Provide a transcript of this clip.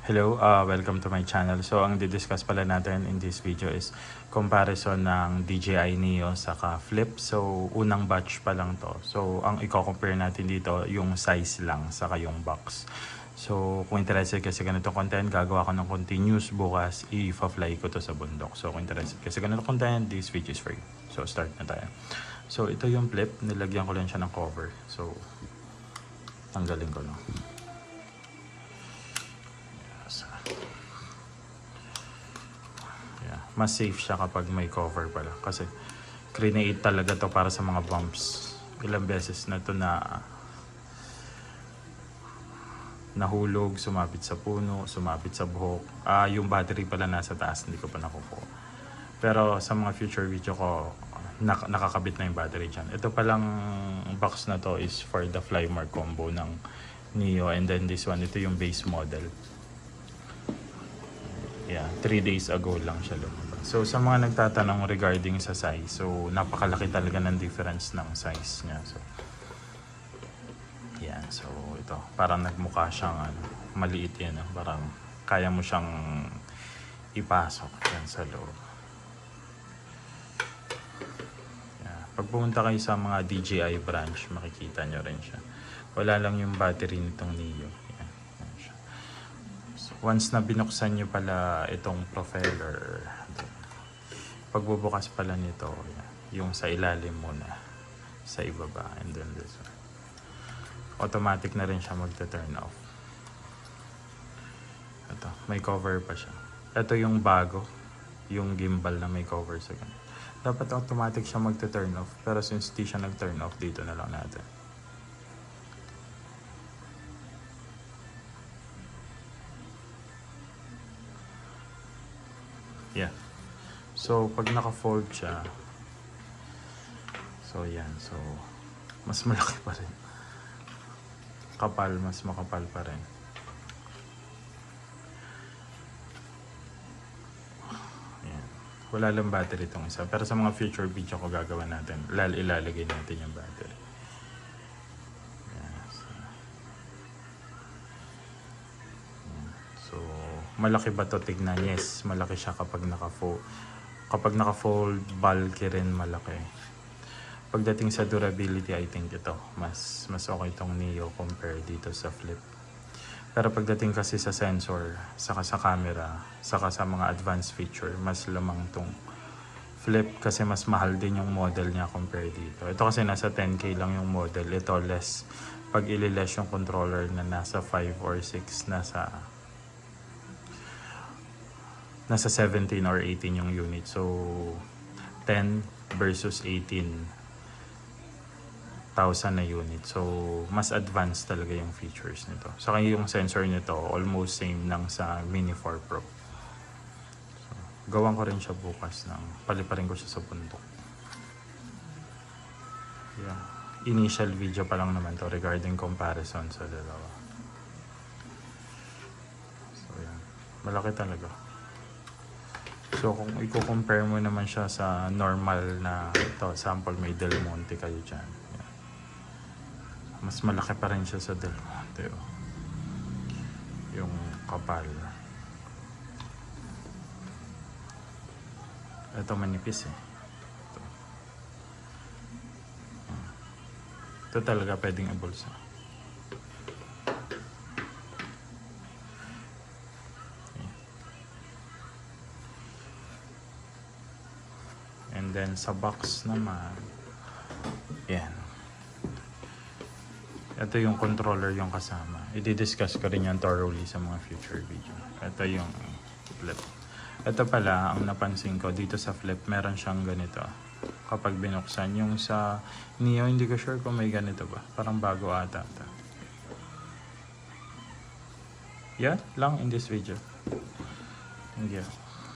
Hello, welcome to my channel. So ang didiscuss pala natin in this video is comparison ng DJI Neo saka Flip. So unang batch pa lang to. So ang i-compare natin dito yung size lang saka yung box. So kung interested ka sa ganitong content, gagawa ko ng continuous bukas, i-fly ko to sa bundok. So kung interested ka sa ganitong content, this video is for you. So start na tayo. So ito yung Flip, nilagyan ko lang siya ng cover. So tanggalin ko lang. Mas safe siya kapag may cover pala kasi create talaga to para sa mga bumps. Ilang beses na to na nahulog, sumabit sa puno, sumabit sa buhok. Yung battery pala nasa taas, hindi ko pa nakukuha. Pero sa mga future video ko, nakakabit na yung battery dyan. Ito palang box na to is for the Flymark combo ng Neo, and then this one, ito yung base model. Yeah, 3 days ago lang siya lumabas. So sa mga nagtatanong regarding sa size, so napakalaki talaga ng difference ng size niya. So yan, so ito, parang nagmukha siyang maliit yan, parang kaya mo siyang ipasok yan sa loob. Yeah. Pag pumunta kayo sa mga DJI branch, makikita nyo rin siya. Wala lang yung battery nitong Neo. Once na binuksan nyo pala itong propeller, pagbubukas pala nito, yung sa ilalim muna, sa ibaba, and then this one. Automatic na rin siya magta-turn off. Ito, may cover pa siya. Ito yung bago, yung gimbal na may cover sa ganun. Dapat automatic siya magta-turn off, pero since di siya nag-turn off, dito na lang natin. Yeah. So, pag naka-fold siya, so yan. So, mas malaki pa rin. Kapal, mas makapal pa rin. Yan. Wala lang battery itong isa. Pero sa mga future video ko gagawa natin, ilalagay natin yung battery. Malaki ba to tignan? Yes, malaki siya kapag naka-fold. Kapag naka-fold, bulky rin malaki. Pagdating sa durability, I think ito, mas okay itong Neo compare dito sa Flip. Pero pagdating kasi sa sensor, saka sa camera, saka sa mga advanced feature, mas lamang tong Flip kasi mas mahal din yung model niya compare dito. Ito kasi nasa 10K lang yung model. Ito less. Pag ililes yung controller na nasa 5 or 6, nasa 17 or 18 yung unit. So 10 versus 18,000 na unit. So mas advanced talaga yung features nito. Saka yung sensor nito almost same ng sa Mini 4 Pro. So, gawan ko rin siya bukas ng paliparin ko siya sa bundok. Yeah. Initial video pa lang naman to regarding comparison sa dalawa. So yan. Malaki talaga. So kung i-compare mo naman siya sa normal na ito, sample may Del Monte kayo dyan. Yan. Mas malaki pa rin siya sa Del Monte. Oh. Yung kapal. Ito manipis eh. Ito talaga pwedeng ibulsa. And then sa box naman, yan. Ito yung controller yung kasama. I-discuss ko rin yan thoroughly sa mga future video. Ito yung Flip. Ito pala, ang napansin ko dito sa Flip, meron siyang ganito. Kapag binuksan, yung sa Neo, hindi ko sure kung may ganito ba. Parang bago ata. Yan lang in this video. Thank you.